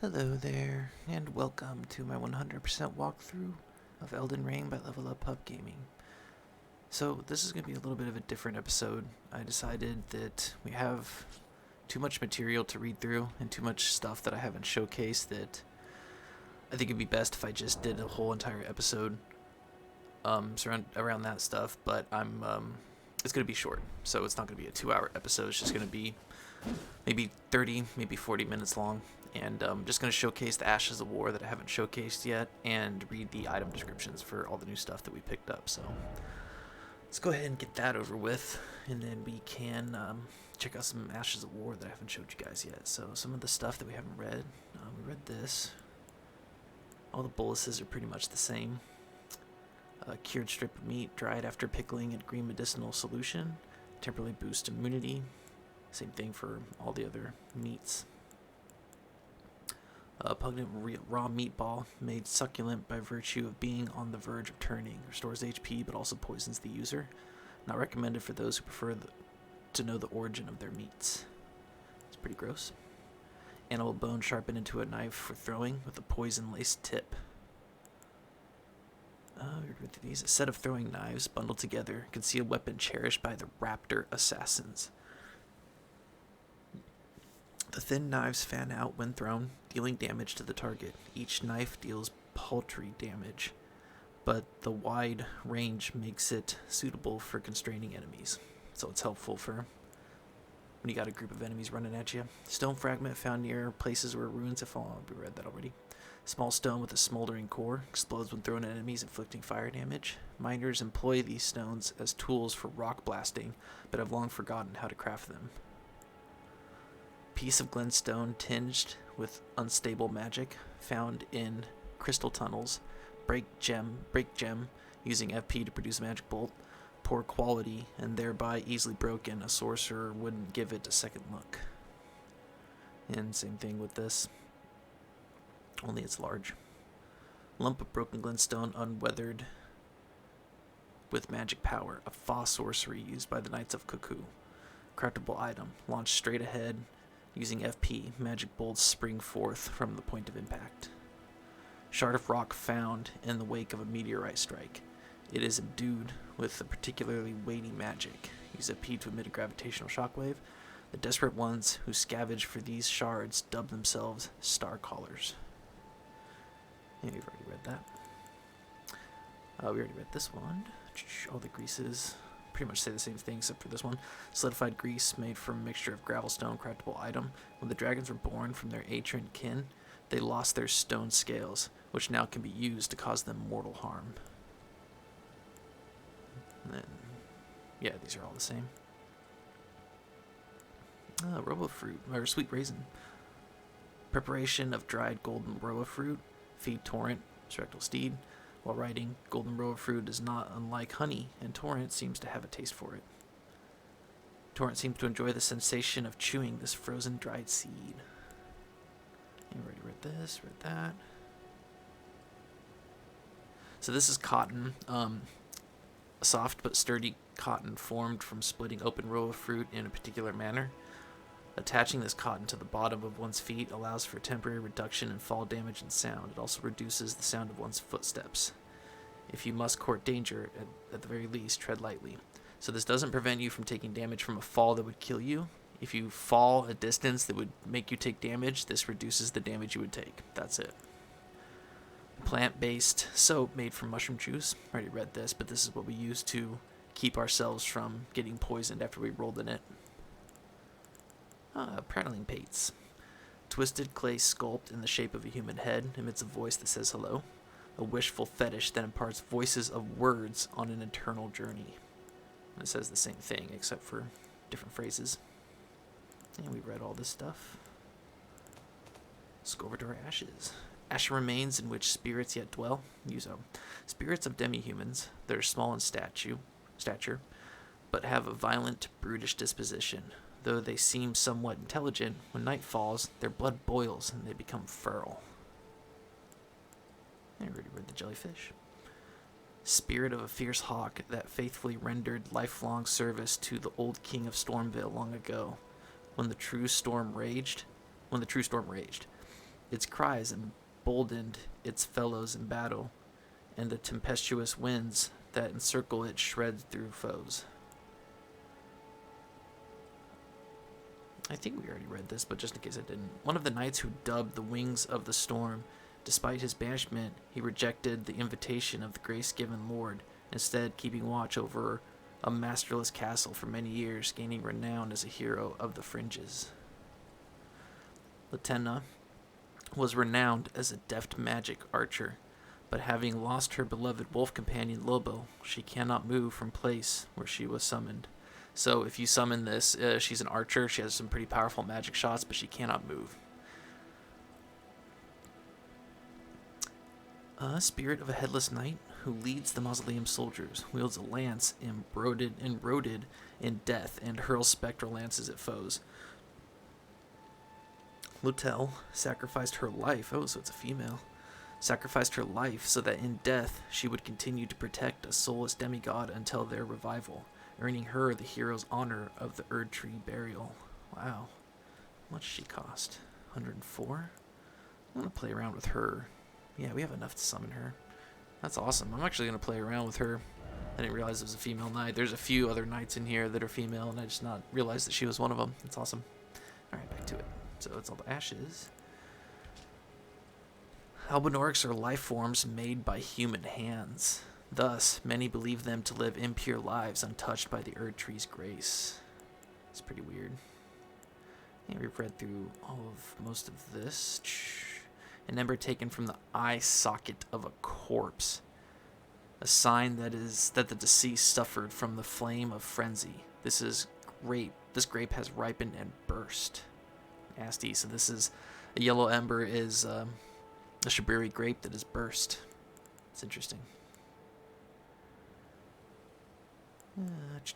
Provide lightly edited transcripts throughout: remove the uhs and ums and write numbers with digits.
Hello there, and welcome to my 100% walkthrough of Elden Ring by Level Up Pub Gaming. So, this is going to be a little bit of a different episode. I decided that we have too much material to read through and too much stuff that I haven't showcased that I think it'd be best if I just did a whole entire episode around that stuff, but it's going to be short, so it's not going to be a 2-hour episode. It's just going to be maybe 30, maybe 40 minutes long. And I'm just going to showcase the Ashes of War that I haven't showcased yet and read the item descriptions for all the new stuff that we picked up. So let's go ahead and get that over with, and then we can check out some Ashes of War that I haven't showed you guys yet. So some of the stuff that we haven't read, we read this. All the boluses are pretty much the same. Cured strip of meat, dried after pickling and green medicinal solution. Temporarily boost immunity. Same thing for all the other meats. A pungent raw meatball, made succulent by virtue of being on the verge of turning. Restores HP, but also poisons the user. Not recommended for those who prefer to know the origin of their meats. It's pretty gross. Animal bone sharpened into a knife for throwing with a poison-laced tip. A set of throwing knives bundled together. Concealed weapon cherished by the raptor assassins. The thin knives fan out when thrown, dealing damage to the target. Each knife deals paltry damage, but the wide range makes it suitable for constraining enemies. So it's helpful for when you got a group of enemies running at you. Stone fragment found near places where ruins have fallen. We read that already. Small stone with a smoldering core. Explodes when thrown at enemies, inflicting fire damage. Miners employ these stones as tools for rock blasting, but have long forgotten how to craft them. Piece of glintstone tinged with unstable magic, found in crystal tunnels. Break gem, using FP to produce a magic bolt. Poor quality, and thereby easily broken. A sorcerer wouldn't give it a second look. And same thing with this, only it's large. Lump of broken glintstone, unweathered, with magic power. A Fa sorcery used by the Knights of Cuckoo. Craftable item, launched straight ahead. Using FP, magic bolts spring forth from the point of impact. Shard of rock found in the wake of a meteorite strike. It is imbued with a particularly weighty magic. Use FP to emit a gravitational shockwave. The desperate ones who scavenge for these shards dub themselves Star Callers. Yeah, we've already read that. We already read this one. All the greases pretty much say the same thing except for this one. Solidified grease made from a mixture of gravelstone, craftable item. When the dragons were born from their ancient kin, they lost their stone scales, which now can be used to cause them mortal harm. And then, yeah, these are all the same. Robo fruit, or sweet raisin. Preparation of dried golden robo fruit. Feed Torrent, spectral steed. While riding, golden robo fruit is not unlike honey, and Torrent seems to have a taste for it. Torrent seems to enjoy the sensation of chewing this frozen dried seed. You already read this, read that. So this is cotton, a soft but sturdy cotton formed from splitting open robo fruit in a particular manner. Attaching this cotton to the bottom of one's feet allows for temporary reduction in fall damage and sound. It also reduces the sound of one's footsteps. If you must court danger, at the very least, tread lightly. So this doesn't prevent you from taking damage from a fall that would kill you. If you fall a distance that would make you take damage, this reduces the damage you would take. That's it. Plant-based soap made from mushroom juice. I already read this, but this is what we use to keep ourselves from getting poisoned after we rolled in it. Prattling pates. Twisted clay sculpt in the shape of a human head emits a voice that says hello. A wishful fetish that imparts voices of words on an eternal journey. And it says the same thing, except for different phrases. And we read all this stuff. Let's go over to our ashes. Ash remains in which spirits yet dwell. Use spirits of demi-humans that are small in stature, but have a violent, brutish disposition. Though they seem somewhat intelligent, when night falls, their blood boils and they become feral. I already read the jellyfish. Spirit of a fierce hawk that faithfully rendered lifelong service to the old king of Stormvale long ago, when the true storm raged. Its cries emboldened its fellows in battle, and the tempestuous winds that encircle it shred through foes. I think we already read this, but just in case I didn't. One of the knights who dubbed the Wings of the Storm, despite his banishment, he rejected the invitation of the grace-given Lord, instead keeping watch over a masterless castle for many years, gaining renown as a hero of the fringes. Latenna was renowned as a deft magic archer, but having lost her beloved wolf companion Lobo, she cannot move from place where she was summoned. So if you summon this, she's an archer. She has some pretty powerful magic shots, but she cannot move. A spirit of a headless knight who leads the mausoleum soldiers, wields a lance eroded in death, and hurls spectral lances at foes. Lutel sacrificed her life. Oh, so it's a female. Sacrificed her life so that in death she would continue to protect a soulless demigod until their revival, earning her the hero's honor of the Erd Tree burial. Wow. How much does she cost? 104? I want to play around with her. Yeah, we have enough to summon her. That's awesome. I'm actually going to play around with her. I didn't realize it was a female knight. There's a few other knights in here that are female, and I just not realized that she was one of them. That's awesome. Alright, back to it. So it's all the ashes. Albinorics are life forms made by human hands. Thus, many believe them to live impure lives untouched by the Erd Tree's grace. It's pretty weird. Yeah, we've read through most of this. An ember taken from the eye socket of a corpse. A sign that the deceased suffered from the flame of frenzy. This grape has ripened and burst. Nasty. So this is a yellow ember is a Shibiri grape that has burst. It's interesting. I'm not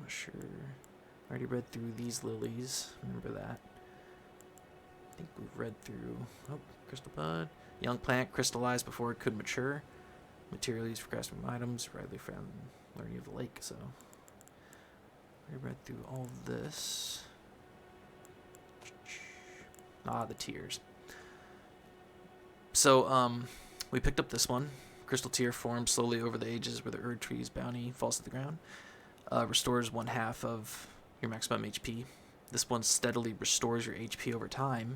sure. I already read through these lilies. Remember that. I think we've read through... Oh, crystal bud. Young plant crystallized before it could mature. Material used for crafting items. Rightly found learning of the lake. So, I read through all of this. The tears. So, we picked up this one. Crystal tear forms slowly over the ages where the Erd Tree's bounty falls to the ground. Restores 1/2 of your maximum HP. This one steadily restores your HP over time.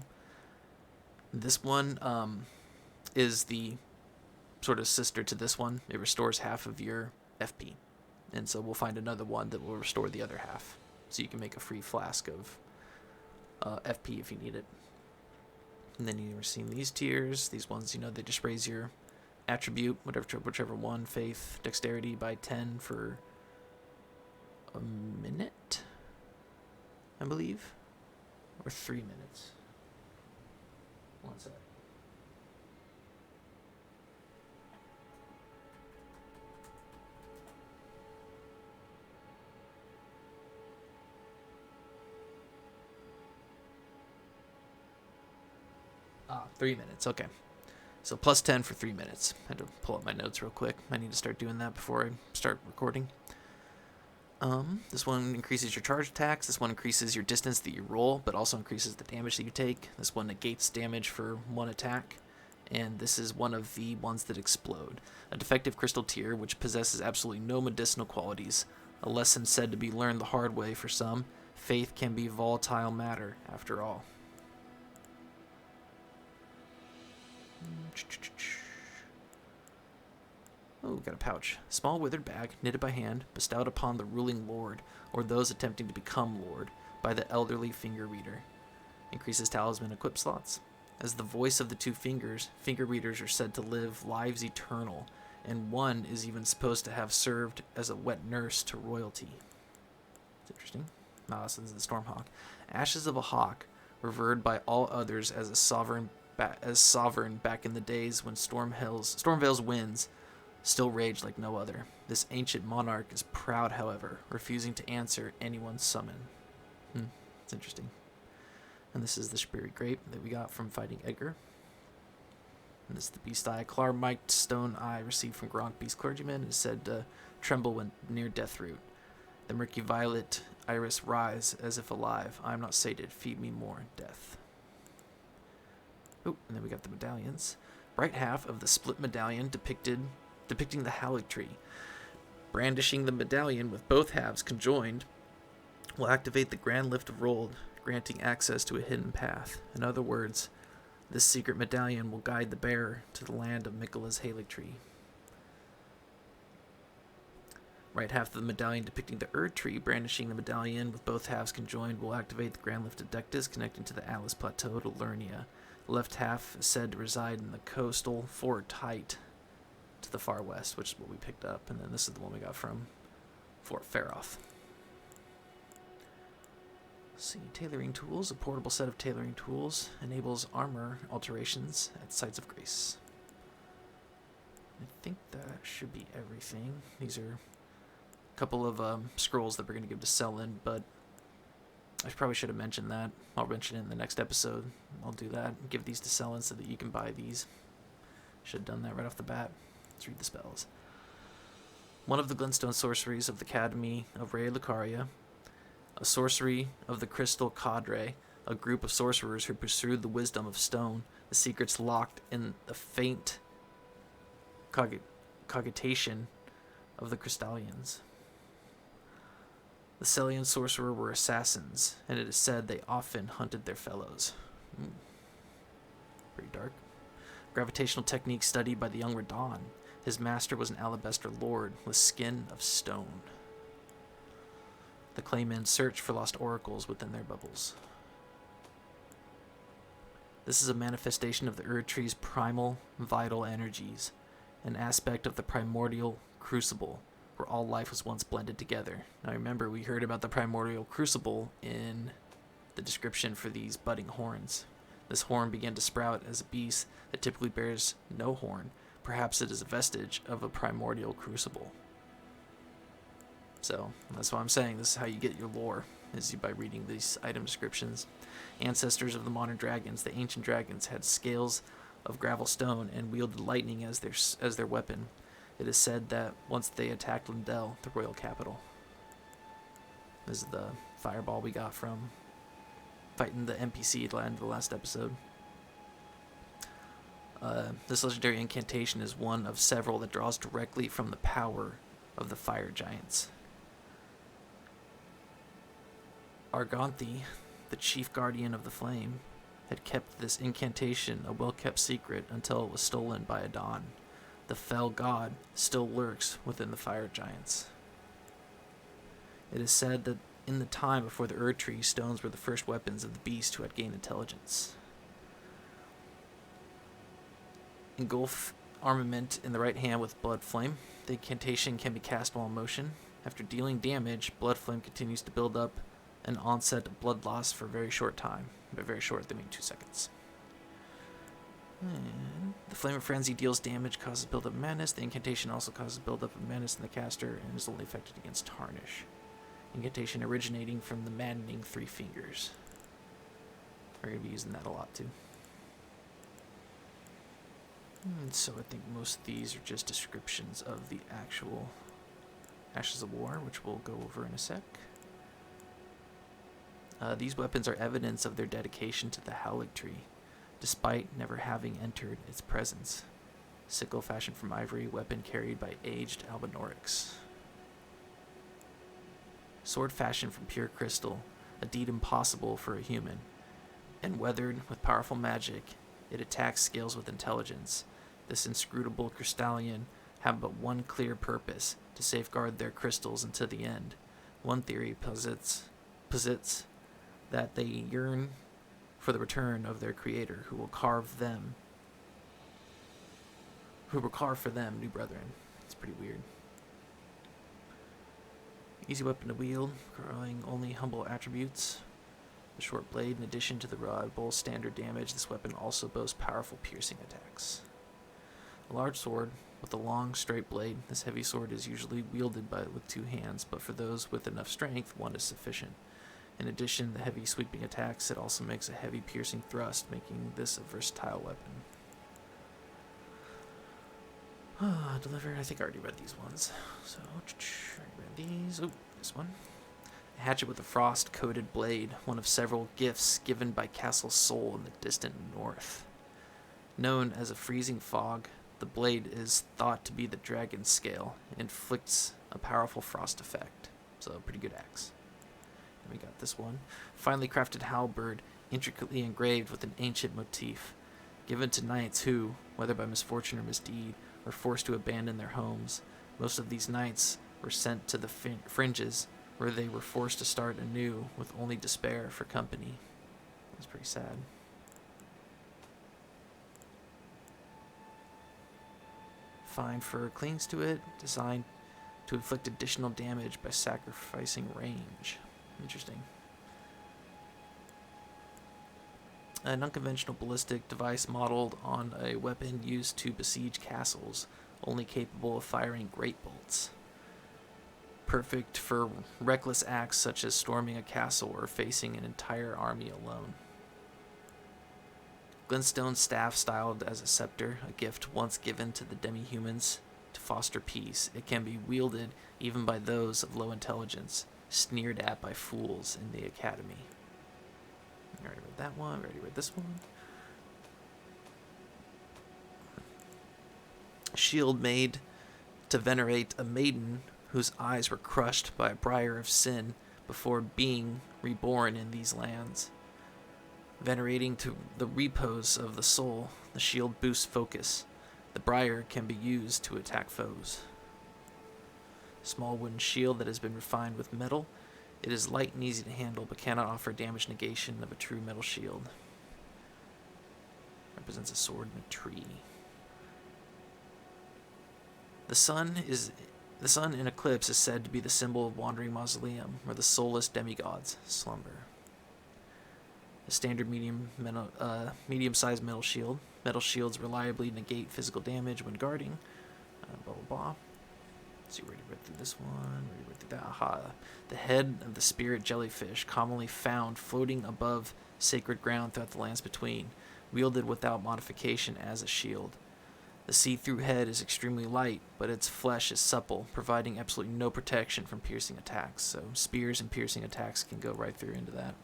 This one is the sort of sister to this one. It restores 1/2 of your FP. And so we'll find another one that will restore the other 1/2. So you can make a free flask of FP if you need it. And then you've seen these tiers. These ones, they just raise your attribute, whichever one, faith, dexterity, by 10 for a minute, I believe, or 3 minutes. One sec. Ah, 3 minutes. Okay. So plus 10 for 3 minutes. I had to pull up my notes real quick. I need to start doing that before I start recording. This one increases your charge attacks. This one increases your distance that you roll, but also increases the damage that you take. This one negates damage for 1 attack. And this is one of the ones that explode. A defective crystal tier, which possesses absolutely no medicinal qualities. A lesson said to be learned the hard way for some. Faith can be volatile matter, after all. Oh, got a pouch. Small withered bag, knitted by hand, bestowed upon the ruling lord, or those attempting to become lord, by the elderly finger reader. Increases talisman equip slots. As the voice of the 2 fingers, finger readers are said to live lives eternal, and one is even supposed to have served as a wet nurse to royalty. It's interesting. So this is the Stormhawk. Ashes of a hawk, revered by all others as a sovereign back in the days when Stormveil's winds still raged like no other. This ancient monarch is proud, however, refusing to answer anyone's summon. It's interesting. And this is the Shibiri grape that we got from fighting Edgar. And this is the Beast Eye. Clarmite Stone Eye received from Gronk Beast Clergyman is said to tremble when near death root. The murky violet iris rise as if alive. I am not sated. Feed me more death. Oh, and then we got the medallions. Right half of the split medallion depicting the Haligtree. Brandishing the medallion with both halves conjoined will activate the Grand Lift of Rold, granting access to a hidden path. In other words, this secret medallion will guide the bearer to the land of Miquella's Haligtree. Right half of the medallion depicting the Erd Tree, brandishing the medallion with both halves conjoined, will activate the Grand Lift Adectus, connecting to the Atlas Plateau to Lernia. The left half is said to reside in the coastal Fort Height to the far west, which is what we picked up, and then this is the one we got from Fort Faroth. Let's see, tailoring tools. A portable set of tailoring tools enables armor alterations at sites of grace. I think that should be everything. These are a couple of scrolls that we're going to give to Selin, but I probably should have mentioned that. I'll mention it in the next episode. I'll do that and give these to Selin so that you can buy these. Should have done that right off the bat. Let's read the spells. One of the glintstone sorceries of the Academy of Ray Lucaria, a sorcery of the Crystal Cadre, a group of sorcerers who pursued the wisdom of stone, the secrets locked in the faint cogitation of the Crystallians. The Celian sorcerer were assassins, and it is said they often hunted their fellows. Pretty dark. Gravitational technique studied by the young Radon. His master was an alabaster lord with skin of stone. The Claymen search for lost oracles within their bubbles. This is a manifestation of the Erd Tree's primal, vital energies, an aspect of the primordial crucible, where all life was once blended together. Now remember, we heard about the primordial crucible in the description for these budding horns. This horn began to sprout as a beast that typically bears no horn. Perhaps it is a vestige of a primordial crucible. So, that's why I'm saying this is how you get your lore, is by reading these item descriptions. Ancestors of the modern dragons, the ancient dragons, had scales of gravel stone and wielded lightning as their weapon. It is said that once they attacked Lindell, the royal capital. This is the fireball we got from fighting the NPC at the end of the last episode. This legendary incantation is one of several that draws directly from the power of the fire giants. Argonthi, the chief guardian of the flame, had kept this incantation a well-kept secret until it was stolen by Adon. The fell god still lurks within the fire giants. It is said that in the time before the Erd Tree, stones were the first weapons of the beast who had gained intelligence. Engulf armament in the right hand with Blood Flame. The incantation can be cast while in motion. After dealing damage, Blood Flame continues to build up an onset of blood loss for a very short time. By very short, they mean 2 seconds. The Flame of Frenzy deals damage, causes build-up of madness. The incantation also causes build-up of madness in the caster and is only effective against Tarnish. Incantation originating from the maddening 3 fingers. We're going to be using that a lot too. So I think most of these are just descriptions of the actual Ashes of War, which we'll go over in a sec. These weapons are evidence of their dedication to the Haligtree, despite never having entered its presence. Sickle fashioned from ivory, weapon carried by aged Albinorix. Sword fashioned from pure crystal, a deed impossible for a human. And weathered with powerful magic, it attacks scales with intelligence. This inscrutable crystallian have but one clear purpose, to safeguard their crystals until the end. One theory posits that they yearn for the return of their creator, who will carve for them new brethren. It's pretty weird. Easy weapon to wield, requiring only humble attributes. The short blade, in addition to the rod bowl standard damage, this weapon also boasts powerful piercing attacks. A large sword with a long, straight blade. This heavy sword is usually wielded with 2 hands, but for those with enough strength, 1 is sufficient. In addition, the heavy sweeping attacks, it also makes a heavy piercing thrust, making this a versatile weapon. Delivered. I think I already read these ones. So, already read these. Oh, this one. A hatchet with a frost-coated blade, one of several gifts given by Castle Sol in the distant north. Known as a freezing fog, the blade is thought to be the dragon's scale and inflicts a powerful frost effect. So, pretty good axe. And we got this one. Finely crafted halberd, intricately engraved with an ancient motif, given to knights who, whether by misfortune or misdeed, were forced to abandon their homes. Most of these knights were sent to the fringes, where they were forced to start anew with only despair for company. That's pretty sad. Fine fur clings to it, designed to inflict additional damage by sacrificing range. Interesting. An unconventional ballistic device modeled on a weapon used to besiege castles, only capable of firing great bolts. Perfect for reckless acts such as storming a castle or facing an entire army alone. Glintstone staff styled as a scepter, a gift once given to the demi-humans to foster peace. It can be wielded even by those of low intelligence, sneered at by fools in the academy. I already read that one, I already read this one. A shield made to venerate a maiden whose eyes were crushed by a briar of sin before being reborn in these lands. Venerating to the repose of the soul, the shield boosts focus. The briar can be used to attack foes. Small wooden shield that has been refined with metal. It is light and easy to handle, but cannot offer damage negation of a true metal shield. Represents a sword and a tree. The sun in eclipse is said to be the symbol of wandering mausoleum, where the soulless demigods slumber. A standard medium-sized metal shield. Metal shields reliably negate physical damage when guarding. Blah, blah, blah. Let's see, we already read through this one. We already read through that. Aha. The head of the spirit jellyfish, commonly found floating above sacred ground throughout the lands between, wielded without modification as a shield. The see-through head is extremely light, but its flesh is supple, providing absolutely no protection from piercing attacks. So spears and piercing attacks can go right through into that.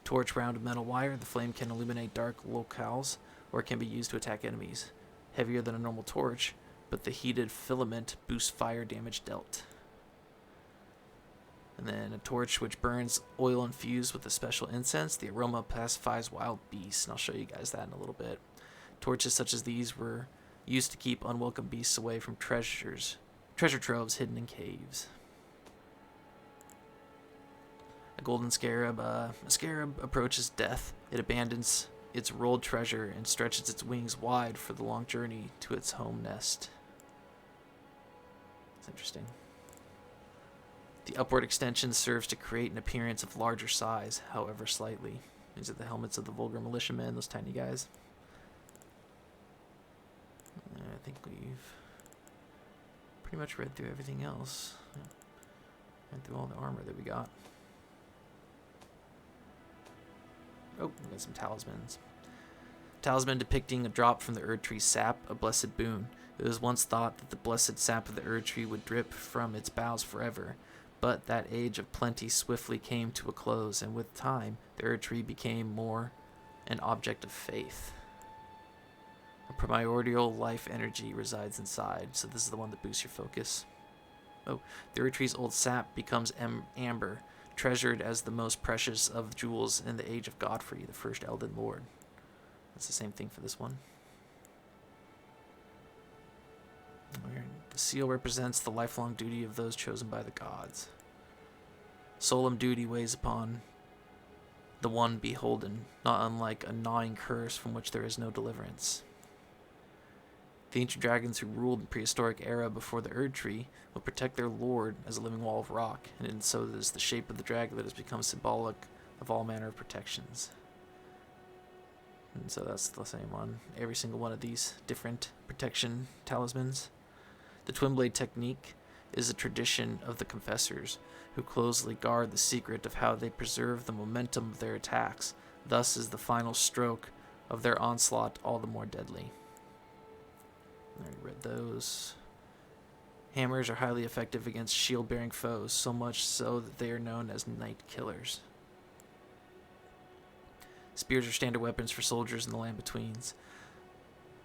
Torch round metal wire. The flame can illuminate dark locales, or it can be used to attack enemies. Heavier than a normal torch, but the heated filament boosts fire damage dealt. And then a torch which burns oil infused with a special incense. The aroma pacifies wild beasts, and I'll show you guys that in a little bit. Torches such as these were used to keep unwelcome beasts away from treasure troves hidden in caves. A golden scarab. A scarab approaches death. It abandons its rolled treasure and stretches its wings wide for the long journey to its home nest. It's interesting. The upward extension serves to create an appearance of larger size, however slightly. These are the helmets of the vulgar militiamen, those tiny guys. I think we've pretty much read through everything else. Read through all the armor that we got. Oh, we got some talismans. Talisman depicting a drop from the Erd Tree's sap, a blessed boon. It was once thought that the blessed sap of the Erd Tree would drip from its boughs forever, but that age of plenty swiftly came to a close, and with time, the Erd Tree became more an object of faith. A primordial life energy resides inside, so this is the one that boosts your focus. Oh, the Erd Tree's old sap becomes amber, treasured as the most precious of jewels in the age of Godfrey, the first Elden Lord. That's the same thing for this one. The seal represents the lifelong duty of those chosen by the gods. Solemn duty weighs upon the one beholden, not unlike a gnawing curse from which there is no deliverance. The ancient dragons who ruled the prehistoric era before the Erd Tree will protect their lord as a living wall of rock, and so is the shape of the dragon that has become symbolic of all manner of protections. And so that's the same on every single one of these different protection talismans. The twin blade technique is a tradition of the confessors, who closely guard the secret of how they preserve the momentum of their attacks. Thus is the final stroke of their onslaught all the more deadly. I already read those. Hammers are highly effective against shield-bearing foes, so much so that they are known as night killers. Spears are standard weapons for soldiers in the land betweens.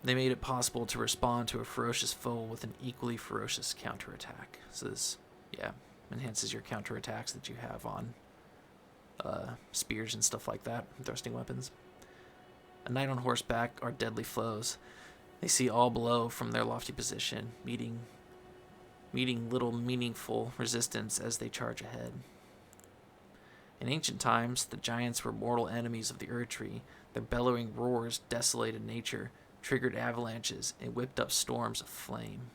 They made it possible to respond to a ferocious foe with an equally ferocious counterattack. So this, yeah, enhances your counterattacks that you have on spears and stuff like that, thrusting weapons. A knight on horseback are deadly foes. They see all below from their lofty position, meeting little meaningful resistance as they charge ahead. In ancient times, the giants were mortal enemies of the Erdtree. Their bellowing roars desolated nature, triggered avalanches, and whipped up storms of flame.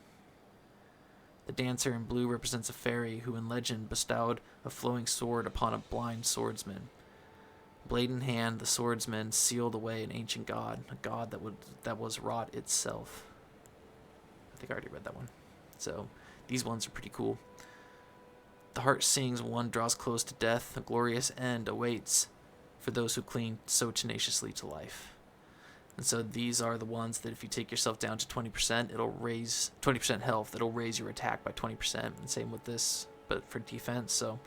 The dancer in blue represents a fairy who in legend bestowed a flowing sword upon a blind swordsman. Blade in hand, the swordsman sealed away an ancient god, a god that was rot itself. I think I already read that one. So these ones are pretty cool. The heart sings when one draws close to death. A glorious end awaits for those who cling so tenaciously to life. And so these are the ones that if you take yourself down to 20%, it'll raise 20% health. It'll raise your attack by 20%. And same with this, but for defense. So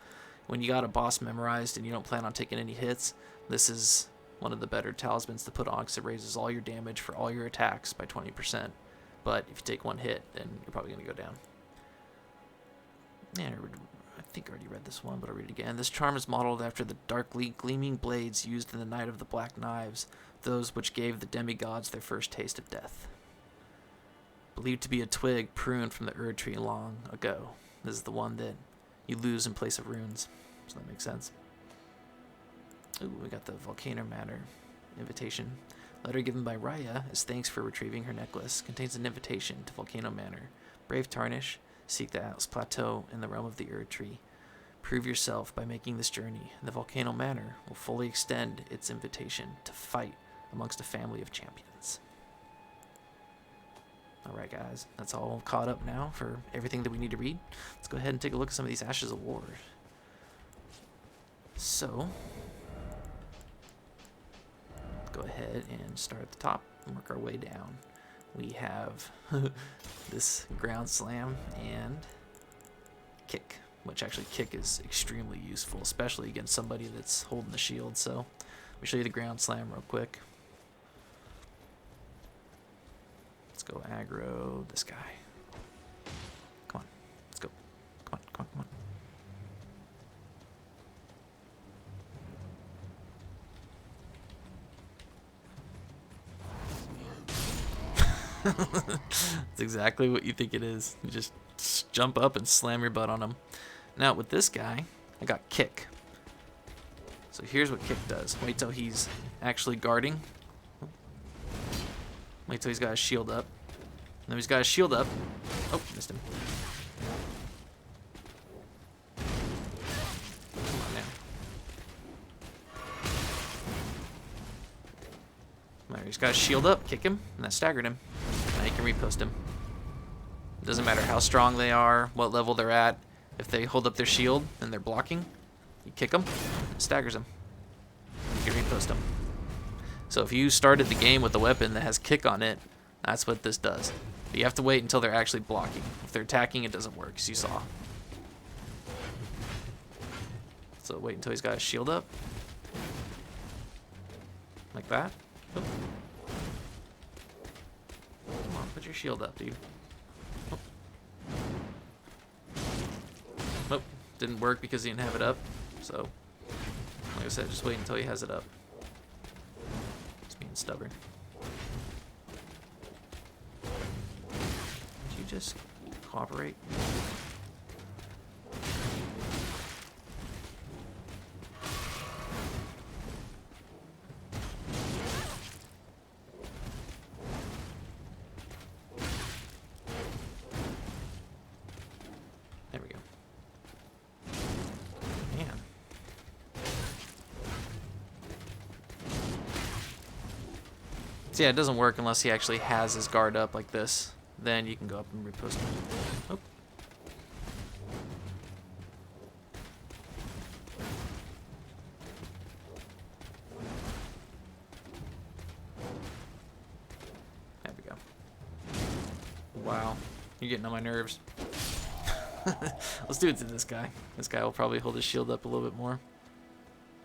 when you got a boss memorized and you don't plan on taking any hits, this is one of the better talismans to put on because it raises all your damage for all your attacks by 20%. But if you take one hit, then you're probably going to go down. Yeah, I think I already read this one, but I'll read it again. This charm is modeled after the darkly gleaming blades used in the Night of the Black Knives, those which gave the demigods their first taste of death. Believed to be a twig pruned from the Erdtree long ago. This is the one that you lose in place of runes. So that makes sense. Ooh, we got the Volcano Manor invitation. Letter given by Raya as thanks for retrieving her necklace. Contains an invitation to Volcano Manor. Brave Tarnished, seek the Atlas Plateau in the realm of the Erdtree. Prove yourself by making this journey. The Volcano Manor will fully extend its invitation to fight amongst a family of champions. Alright guys, that's all caught up now for everything that we need to read. Let's go ahead and take a look at some of these Ashes of War. So, go ahead and start at the top and work our way down. We have this ground slam and kick, which actually kick is extremely useful, especially against somebody that's holding the shield. So let me show you the ground slam real quick. Let's go aggro this guy. Come on, let's go. Come on, come on, come on. That's exactly what you think it is. You just jump up and slam your butt on him. Now with this guy, I got kick. So here's what kick does. Wait till he's actually guarding. Wait till he's got his shield up. Now he's got his shield up. Oh, missed him. Come on now. There, he's got his shield up. Kick him, and that staggered him. Now you can repost him. It doesn't matter how strong they are, what level they're at. If they hold up their shield and they're blocking, you kick them, it staggers them. You can repost them. So if you started the game with a weapon that has kick on it, that's what this does. But you have to wait until they're actually blocking. If they're attacking, it doesn't work, as you saw. So wait until he's got his shield up. Like that. Oh. Come on, put your shield up, dude. Oh. Nope, didn't work because he didn't have it up. So, like I said, just wait until he has it up. Just being stubborn. Did you just cooperate? There we go. Man. So yeah, it doesn't work unless he actually has his guard up like this. Then you can go up and repost him. Oh. There we go. Wow, you're getting on my nerves. Let's do it to this guy. This guy will probably hold his shield up a little bit more.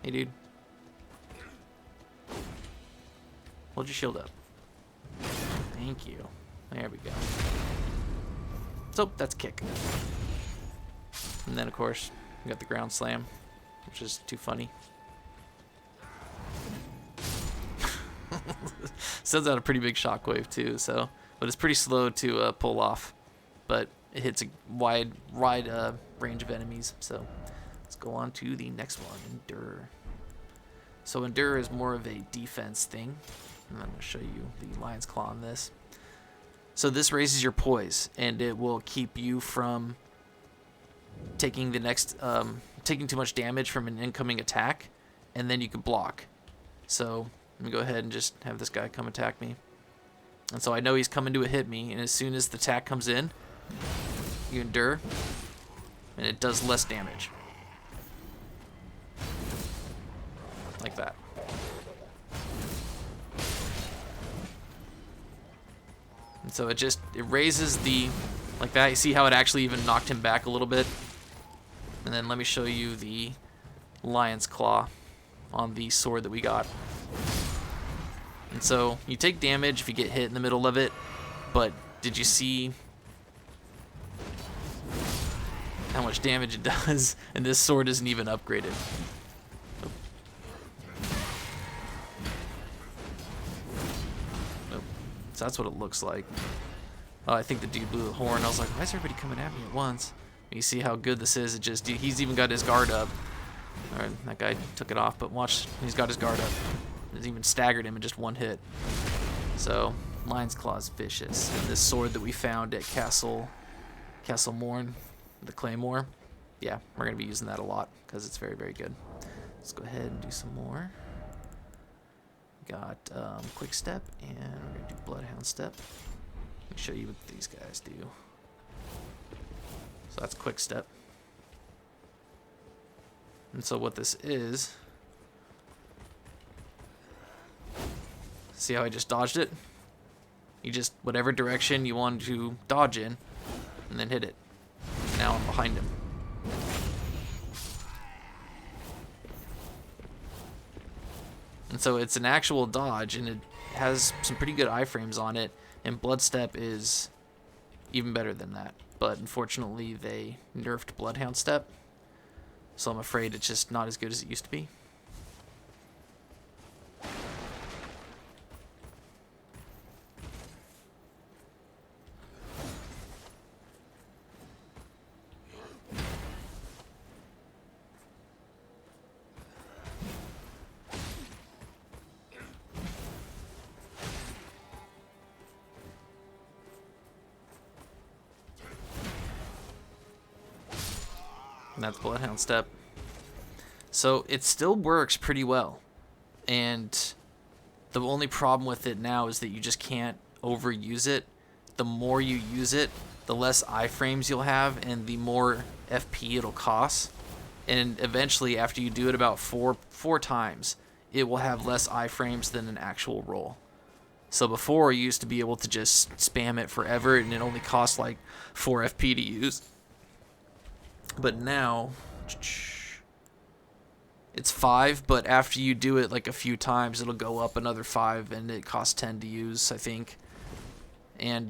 Hey, dude. Hold your shield up. Thank you. There we go. So, that's kick. And then, of course, we got the ground slam, which is too funny. Sends out a pretty big shockwave, too, so... But it's pretty slow to pull off. But it hits a wide range of enemies, so... Let's go on to the next one, Endure. So Endure is more of a defense thing. And I'm going to show you the Lion's Claw on this. So this raises your poise, and it will keep you from taking the next, taking too much damage from an incoming attack, and then you can block. So let me go ahead and just have this guy come attack me. And so I know he's coming to hit me, and as soon as the attack comes in, you endure, and it does less damage. Like that. And so it raises the, like that. You see how it actually even knocked him back a little bit? And then let me show you the Lion's Claw on the sword that we got. And so you take damage if you get hit in the middle of it, but did you see how much damage it does? And this sword isn't even upgraded. So that's what it looks like. Oh, I think the dude blew the horn. I was like, why is everybody coming at me at once? You see how good this is? He's even got his guard up. Alright, that guy took it off, but watch, he's got his guard up. It's even staggered him in just one hit. So, Lion's Claw is vicious. And this sword that we found at Castle Morn, the Claymore, yeah, we're going to be using that a lot because it's very, very good. Let's go ahead and do some more. Got Quick Step, and we're going to do Bloodhound Step. Let me show you what these guys do. So that's Quick Step. And so what this is, see how I just dodged it? You just, whatever direction you want to dodge in, and then hit it. Now I'm behind him. And so it's an actual dodge, and it has some pretty good iframes on it, and Blood Step is even better than that. But unfortunately, they nerfed Bloodhound Step, so I'm afraid it's just not as good as it used to be. And that's Bloodhound Step. So it still works pretty well. And the only problem with it now is that you just can't overuse it. The more you use it, the less iframes you'll have and the more FP it'll cost. And eventually, after you do it about four times, it will have less iframes than an actual roll. So before, you used to be able to just spam it forever and it only cost like 4 FP to use. But now, it's 5, but after you do it like a few times, it'll go up another 5, and it costs 10 to use, I think. And,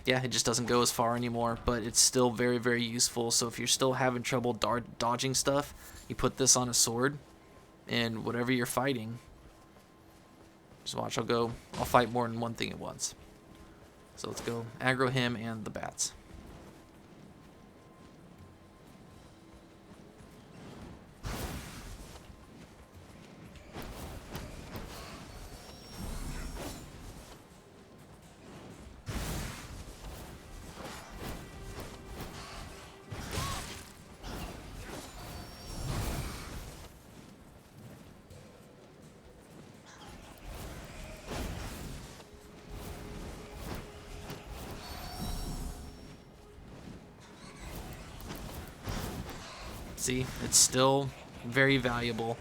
yeah, it just doesn't go as far anymore, but it's still very, very useful. So if you're still having trouble dodging stuff, you put this on a sword, and whatever you're fighting, just watch, I'll fight more than one thing at once. So let's go aggro him and the bats. See, it's still very valuable.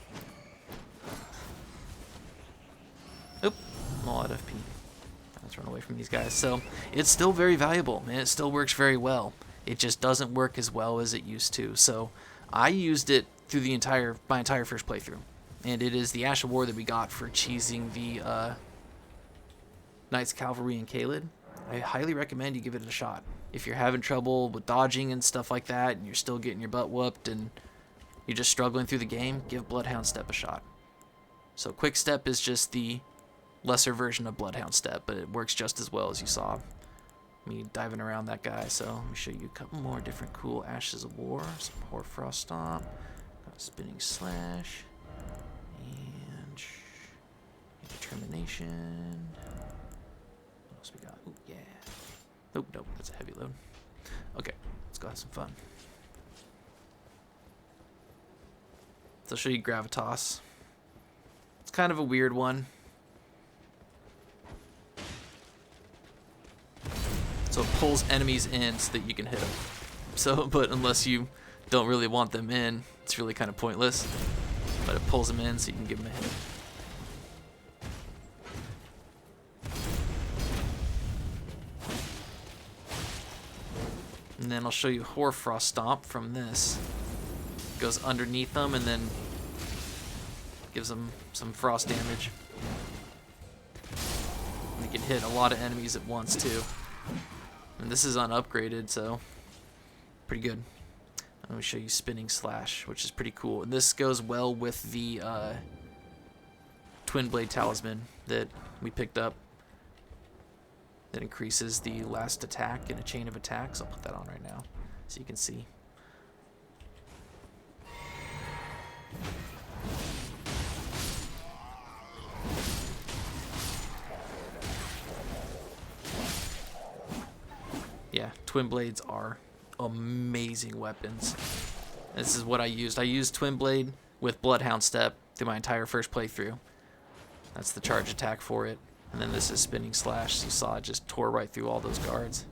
Oop, I'm all out of FP. Let's run away from these guys. So, it's still very valuable, and it still works very well. It just doesn't work as well as it used to. So, I used it through my entire first playthrough. And it is the Ash of War that we got for cheesing the, Knights Cavalry and Kaled, I highly recommend you give it a shot. If you're having trouble with dodging and stuff like that, and you're still getting your butt whooped and you're just struggling through the game, give Bloodhound Step a shot. So Quick Step is just the lesser version of Bloodhound Step, but it works just as well as you saw me diving around that guy. So let me show you a couple more different cool Ashes of War. Some Hoarfrost Stomp, got Spinning Slash, and Determination. What else we got? Ooh, yeah. Oh, nope, that's a heavy load. Okay, let's go have some fun. So I'll show you Gravitas. It's kind of a weird one. So it pulls enemies in so that you can hit them. So, but unless you don't really want them in, it's really kind of pointless. But it pulls them in so you can give them a hit. And then I'll show you Hoarfrost Stomp from this. Goes underneath them and then gives them some frost damage. And you can hit a lot of enemies at once too. And this is unupgraded, so pretty good. Let me show you Spinning Slash, which is pretty cool. And this goes well with the Twin Blade Talisman that we picked up. That increases the last attack in a chain of attacks. I'll put that on right now so you can see. Yeah, Twin Blades are amazing weapons. This is what I used. I used Twin Blade with Bloodhound Step through my entire first playthrough. That's the charge attack for it. And then this is Spinning Slash. So you saw it just tore right through all those guards.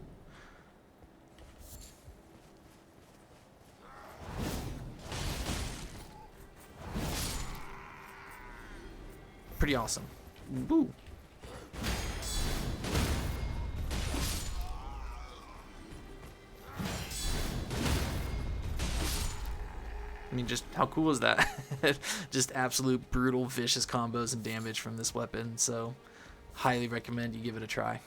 Pretty awesome. Woo! I mean, just how cool is that? Just absolute brutal, vicious combos and damage from this weapon. So, highly recommend you give it a try.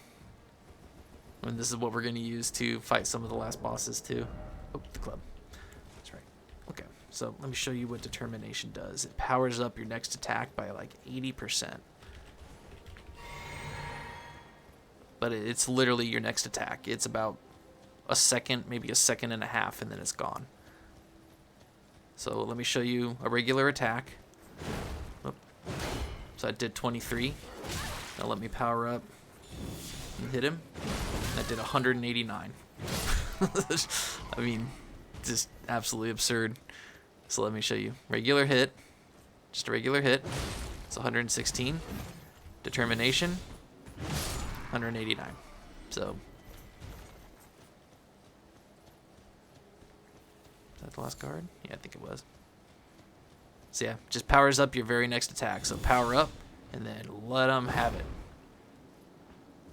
And this is what we're going to use to fight some of the last bosses too. Oh, the club. That's right. Okay, so let me show you what Determination does. It powers up your next attack by like 80%. But it's literally your next attack. It's about a second, maybe a second and a half, and then it's gone. So let me show you a regular attack. Oop. So I did 23. Now let me power up and hit him. That did 189. I mean, just absolutely absurd. So let me show you. Regular hit. Just a regular hit. It's 116. Determination. 189. So. Is that the last card? Yeah, I think it was. So yeah, just powers up your very next attack. So power up, and then let them have it.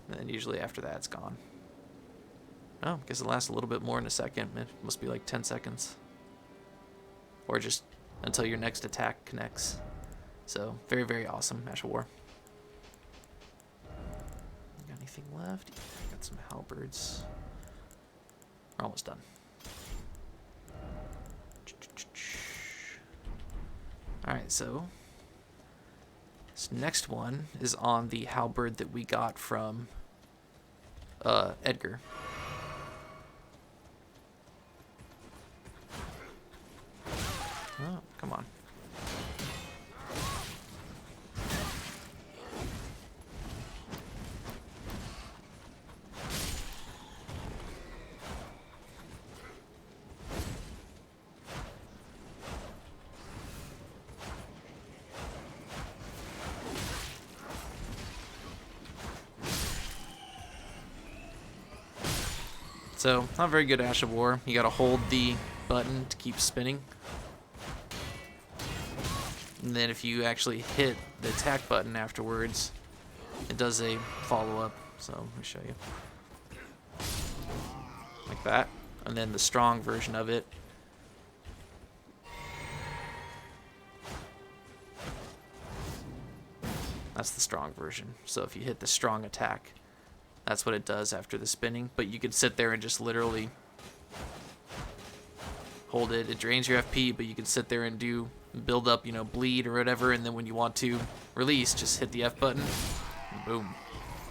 And then usually after that, it's gone. Oh, I guess it lasts a little bit more in a second. It must be like 10 seconds. Or just until your next attack connects. So, very, very awesome. Ash of War. Got anything left? Yeah, I got some halberds. We're almost done. Alright, so this next one is on the halberd that we got from Edgar. Oh, come on. So, not very good Ash of War. You gotta hold the button to keep spinning. And then if you actually hit the attack button afterwards, it does a follow-up. So, let me show you. Like that. And then the strong version of it. That's the strong version. So if you hit the strong attack, that's what it does after the spinning. But you can sit there and just literally hold it. It drains your FP, but you can sit there and build up, bleed or whatever, and then when you want to release, just hit the F button, and boom,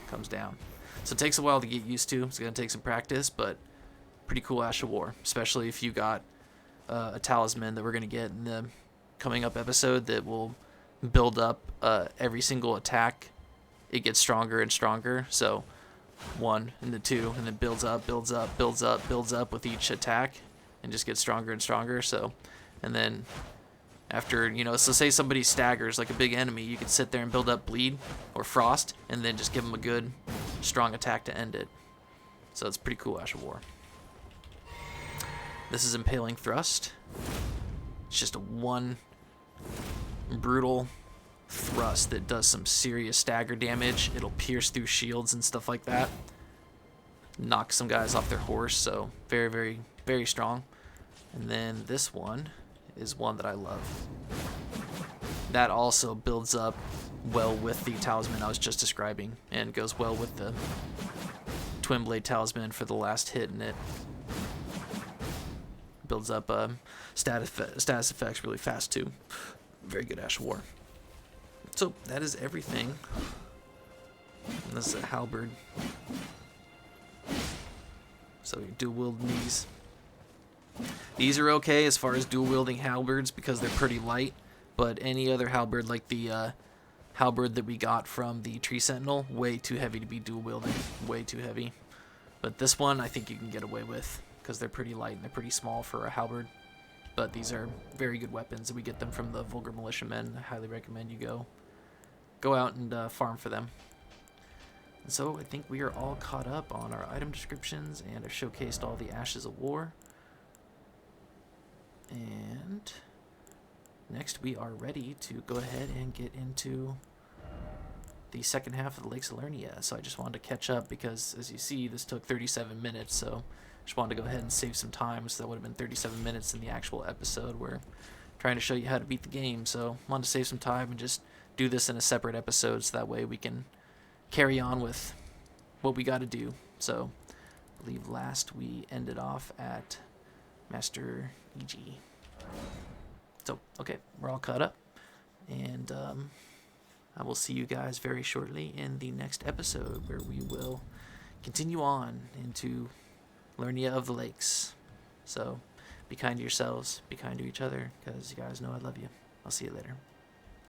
comes down. So it takes a while to get used to. It's going to take some practice, but pretty cool Ash of War, especially if you got a talisman that we're going to get in the coming up episode that will build up every single attack. It gets stronger and stronger. So 1 and the 2, and then builds up with each attack, and just gets stronger and stronger. So, and then after, so say somebody staggers like a big enemy, you can sit there and build up bleed or frost, and then just give them a good strong attack to end it. So it's pretty cool Ash of War. This is Impaling Thrust. It's just a one brutal thrust that does some serious stagger damage. It'll pierce through shields and stuff like that. Knock some guys off their horse, so very, very, very strong. And then this one is one that I love. That also builds up well with the talisman I was just describing, and goes well with the Twin Blade Talisman for the last hit in it. Builds up status effects really fast too. Very good Ash of War. So that is everything. And this is a halberd. So you dual wield these. These are okay as far as dual wielding halberds because they're pretty light, but any other halberd like the halberd that we got from the Tree Sentinel, way too heavy to be dual wielding. Way too heavy. But this one I think you can get away with because they're pretty light and they're pretty small for a halberd. But these are very good weapons, and we get them from the Vulgar Militiamen. I highly recommend you go out and farm for them. And so I think we are all caught up on our item descriptions and have showcased all the Ashes of War. And next we are ready to go ahead and get into the second half of the Lakes of Lernia. So I just wanted to catch up because, as you see, this took 37 minutes, so just wanted to go ahead and save some time. So that would have been 37 minutes in the actual episode. We're trying to show you how to beat the game, so wanted to save some time and just do this in a separate episode so that way we can carry on with what we got to do. So I believe last we ended off at Master EG. So, okay, we're all caught up, and I will see you guys very shortly in the next episode where we will continue on into Lernia of the Lakes. So be kind to yourselves, be kind to each other, because you guys know I love you. I'll see you later.